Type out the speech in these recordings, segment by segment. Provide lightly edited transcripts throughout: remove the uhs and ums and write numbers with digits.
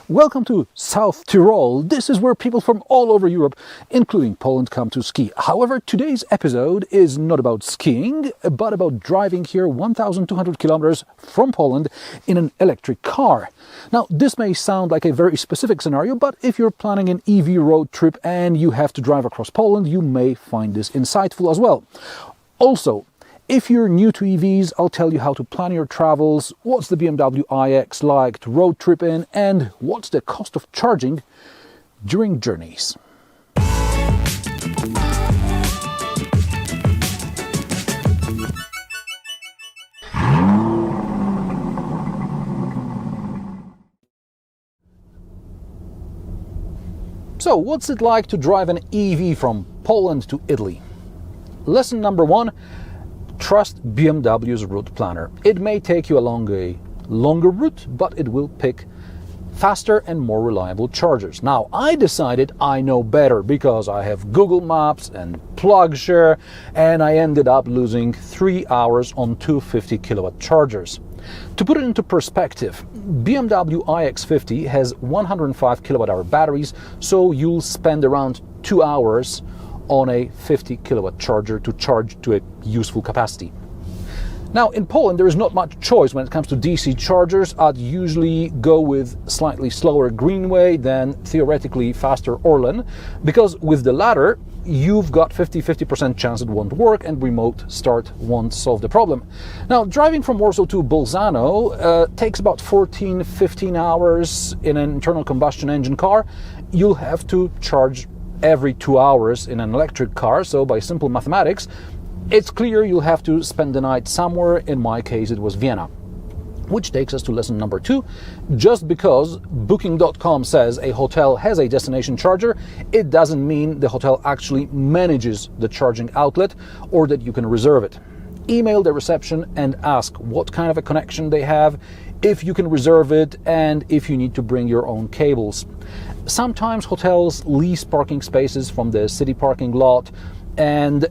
Welcome to South Tyrol. This is where people from all over Europe, including Poland, come to ski. However, today's episode is not about skiing, but about driving here 1,200 kilometers from Poland in an electric car. Now, this may sound like a very specific scenario, but if you're planning an EV road trip and you have to drive across Poland, you may find this insightful as well. Also, if you're new to EVs, I'll tell you how to plan your travels, what's the BMW iX like to road trip in, and what's the cost of charging during journeys. So, what's it like to drive an EV from Poland to Italy? Lesson number one. Trust BMW's route planner. It may take you along a longer route, but it will pick faster and more reliable chargers. Now, I decided I know better because I have Google Maps and PlugShare, and I ended up losing 3 hours on 250 kilowatt chargers. To put it into perspective, BMW iX50 has 105 kilowatt hour batteries, so you'll spend around 2 hours on a 50 kilowatt charger to charge to a useful capacity. Now, in Poland, there is not much choice when it comes to DC chargers. I'd usually go with slightly slower Greenway than theoretically faster Orlen, because with the latter, you've got 50% chance it won't work and remote start won't solve the problem. Now, driving from Warsaw to Bolzano takes about 14-15 hours in an internal combustion engine car. You'll have to charge every 2 hours in an electric car, so by simple mathematics, it's clear you'll have to spend the night somewhere. In my case, it was Vienna. Which takes us to lesson number two. Just because Booking.com says a hotel has a destination charger, it doesn't mean the hotel actually manages the charging outlet or that you can reserve it. Email the reception and ask what kind of a connection they have, if you can reserve it, and if you need to bring your own cables. Sometimes hotels lease parking spaces from the city parking lot, and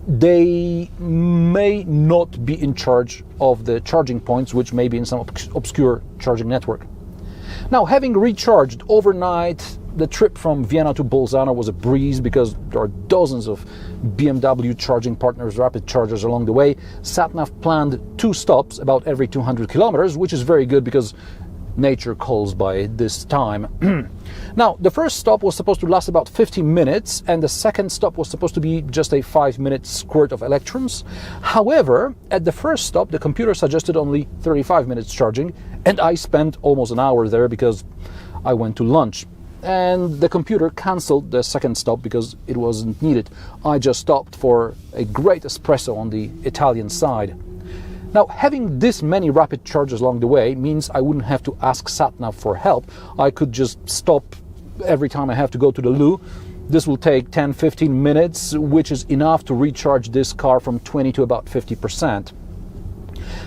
they may not be in charge of the charging points, which may be in some obscure charging network. Now, having recharged overnight, the trip from Vienna to Bolzano was a breeze because there are dozens of BMW charging partners, rapid chargers along the way. SatNav planned 2 stops about every 200 kilometers, which is very good because nature calls by this time. Now, the first stop was supposed to last about 50 minutes, and the second stop was supposed to be just a 5-minute squirt of electrons. However, at the first stop, the computer suggested only 35 minutes charging, and I spent almost an hour there because I went to lunch. And the computer cancelled the second stop because it wasn't needed. I just stopped for a great espresso on the Italian side. Now, having this many rapid chargers along the way means I wouldn't have to ask SatNav for help. I could just stop every time I have to go to the loo. This will take 10-15 minutes, which is enough to recharge this car from 20 to about 50%.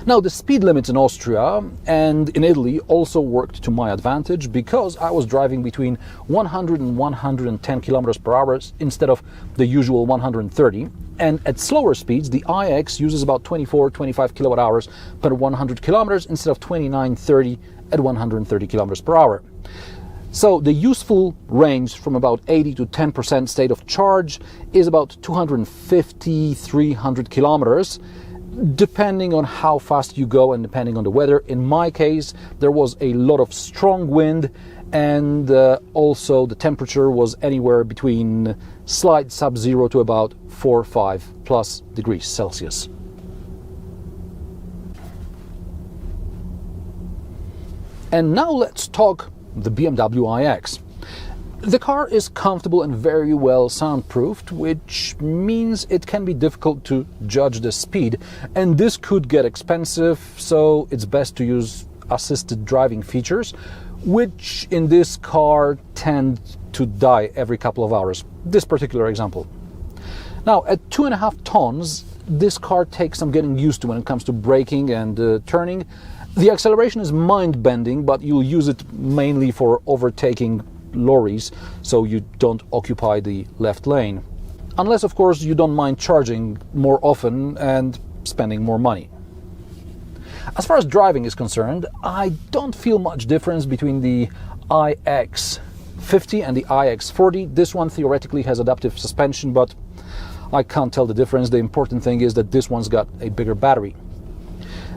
Now, the speed limits in Austria and in Italy also worked to my advantage because I was driving between 100 and 110 kilometers per hour instead of the usual 130. And at slower speeds, the iX uses about 24-25 kilowatt hours per 100 kilometers instead of 29-30 at 130 kilometers per hour. So the useful range from about 80 to 10% state of charge is about 250-300 kilometers, depending on how fast you go and depending on the weather. In my case, there was a lot of strong wind, and also the temperature was anywhere between slight sub-zero to about 4 or 5 plus degrees Celsius. And now let's talk the BMW iX. The car is comfortable and very well soundproofed, which means it can be difficult to judge the speed, and this could get expensive, so it's best to use assisted driving features, which in this car tend to die every couple of hours. This particular example. Now, at 2.5 tons, this car takes some getting used to when it comes to braking and turning. The acceleration is mind-bending, but you'll use it mainly for overtaking lorries, so you don't occupy the left lane. Unless, of course, you don't mind charging more often and spending more money. As far as driving is concerned, I don't feel much difference between the iX50 and the iX40. This one theoretically has adaptive suspension, but I can't tell the difference. The important thing is that this one's got a bigger battery.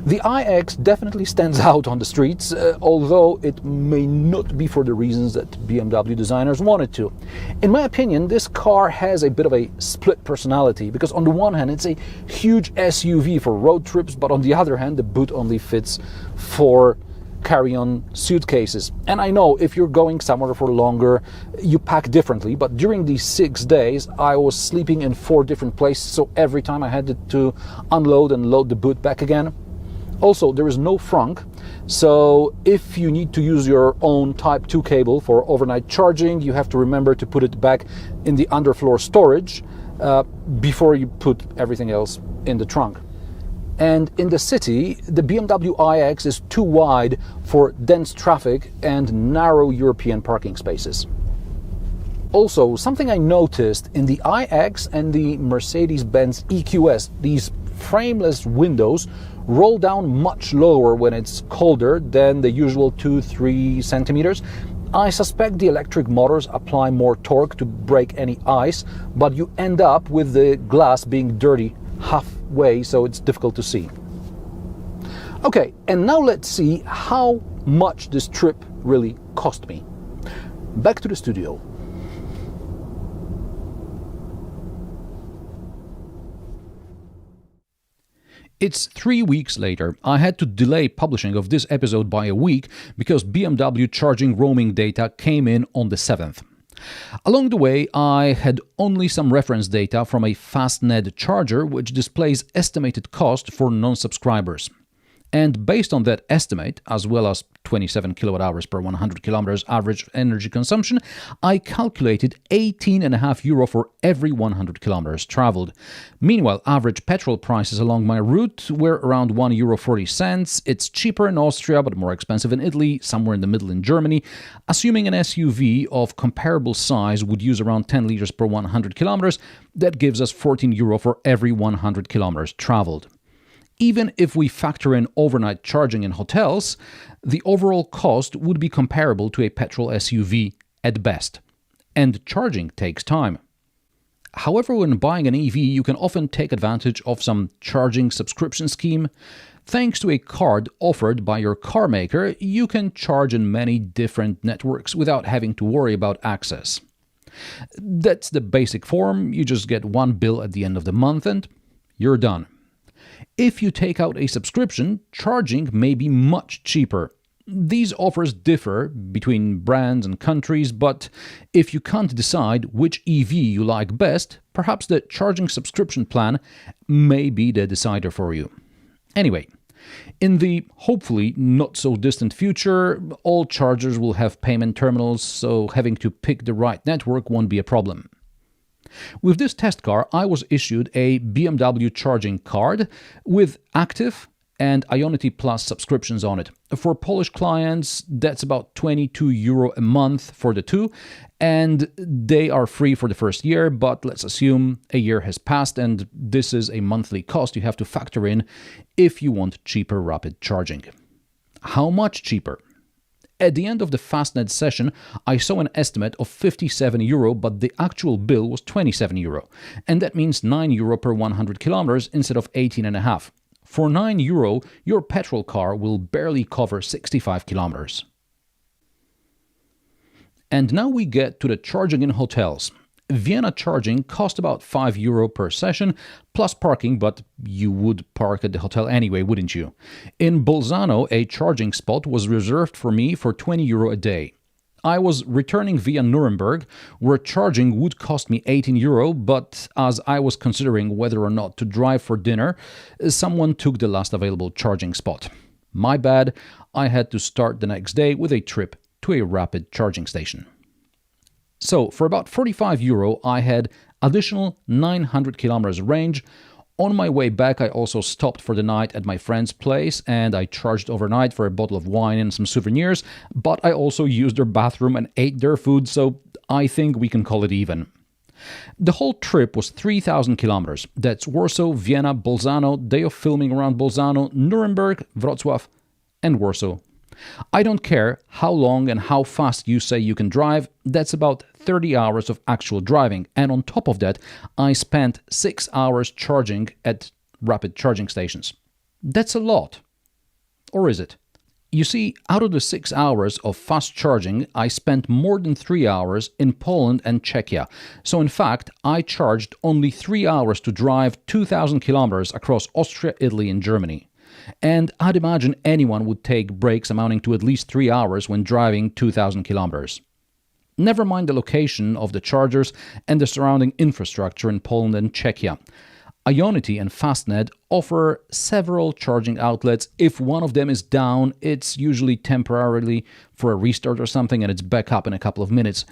The iX definitely stands out on the streets, although it may not be for the reasons that BMW designers wanted to. In my opinion, this car has a bit of a split personality, because on the one hand it's a huge SUV for road trips, but on the other hand the boot only fits 4 carry-on suitcases. And I know if you're going somewhere for longer, you pack differently, but during these 6 days I was sleeping in 4 different places, so every time I had to unload and load the boot back again. Also, there is no frunk, so if you need to use your own Type 2 cable for overnight charging, you have to remember to put it back in the underfloor storage before you put everything else in the trunk. And in the city, the BMW iX is too wide for dense traffic and narrow European parking spaces. Also, something I noticed in the iX and the Mercedes-Benz EQS, these frameless windows roll down much lower when it's colder than the usual 2-3 centimeters. I suspect the electric motors apply more torque to break any ice, but you end up with the glass being dirty halfway, so it's difficult to see. Okay, and now let's see how much this trip really cost me. Back to the studio. It's 3 weeks later. I had to delay publishing of this episode by a week because BMW charging roaming data came in on the 7th. Along the way, I had only some reference data from a Fastned charger which displays estimated cost for non-subscribers. And based on that estimate, as well as 27 kWh per 100 km average energy consumption, I calculated 18.5 euro for every 100 km traveled. Meanwhile, average petrol prices along my route were around €1.40. It's cheaper in Austria, but more expensive in Italy, somewhere in the middle in Germany. Assuming an SUV of comparable size would use around 10 liters per 100 km, that gives us 14 euro for every 100 km traveled. Even if we factor in overnight charging in hotels, the overall cost would be comparable to a petrol SUV at best. And charging takes time. However, when buying an EV, you can often take advantage of some charging subscription scheme. Thanks to a card offered by your car maker, you can charge in many different networks without having to worry about access. That's the basic form. You just get one bill at the end of the month and you're done. If you take out a subscription, charging may be much cheaper. These offers differ between brands and countries, but if you can't decide which EV you like best, perhaps the charging subscription plan may be the decider for you. Anyway, in the hopefully not so distant future, all chargers will have payment terminals, so having to pick the right network won't be a problem. With this test car, I was issued a BMW charging card with Active and Ionity Plus subscriptions on it. For Polish clients, that's about 22 euro a month for the two, and they are free for the first year, but let's assume a year has passed and this is a monthly cost you have to factor in if you want cheaper rapid charging. How much cheaper? At the end of the Fastned session, I saw an estimate of 57 euro, but the actual bill was 27 euro, and that means 9 euro per 100 kilometers instead of 18.5. For 9 euro, your petrol car will barely cover 65 kilometers. And now we get to the charging in hotels. Vienna charging cost about 5 euro per session, plus parking, but you would park at the hotel anyway, wouldn't you? In Bolzano, a charging spot was reserved for me for 20 euro a day. I was returning via Nuremberg, where charging would cost me 18 euro, but as I was considering whether or not to drive for dinner, someone took the last available charging spot. My bad, I had to start the next day with a trip to a rapid charging station. So, for about 45 euro, I had additional 900 kilometers range. On my way back, I also stopped for the night at my friend's place and I charged overnight for a bottle of wine and some souvenirs, but I also used their bathroom and ate their food, so I think we can call it even. The whole trip was 3,000 kilometers. That's Warsaw, Vienna, Bolzano, day of filming around Bolzano, Nuremberg, Wrocław, and Warsaw. I don't care how long and how fast you say you can drive, that's about 30 hours of actual driving, and on top of that, I spent 6 hours charging at rapid charging stations. That's a lot. Or is it? You see, out of the 6 hours of fast charging, I spent more than 3 hours in Poland and Czechia. So in fact, I charged only 3 hours to drive 2,000 kilometers across Austria, Italy, and Germany. And I'd imagine anyone would take breaks amounting to at least 3 hours when driving 2,000 kilometers. Never mind the location of the chargers and the surrounding infrastructure in Poland and Czechia. Ionity and Fastnet offer several charging outlets. If one of them is down, it's usually temporarily for a restart or something, and it's back up in a couple of minutes.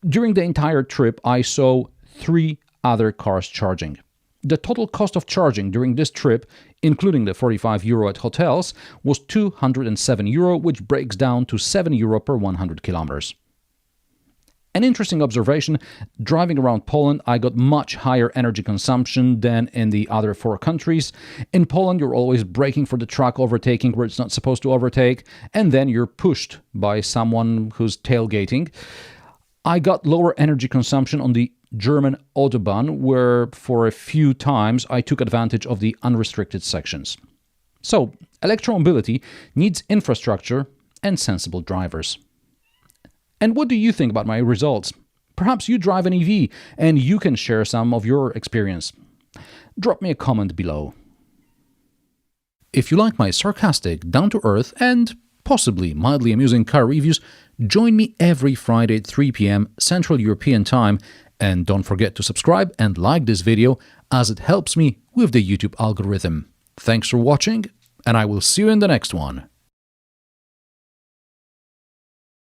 During the entire trip, I saw 3 other cars charging. The total cost of charging during this trip, including the 45 euro at hotels, was 207 euro, which breaks down to 7 euro per 100 kilometers. An interesting observation, driving around Poland, I got much higher energy consumption than in the other 4 countries. In Poland, you're always braking for the truck overtaking where it's not supposed to overtake, and then you're pushed by someone who's tailgating. I got lower energy consumption on the German Autobahn, where for a few times I took advantage of the unrestricted sections. So, electromobility needs infrastructure and sensible drivers. And what do you think about my results? Perhaps you drive an EV and you can share some of your experience. Drop me a comment below. If you like my sarcastic, down-to-earth and possibly mildly amusing car reviews, join me every Friday at 3 p.m. Central European Time, and don't forget to subscribe and like this video as it helps me with the YouTube algorithm. Thanks for watching, and I will see you in the next one.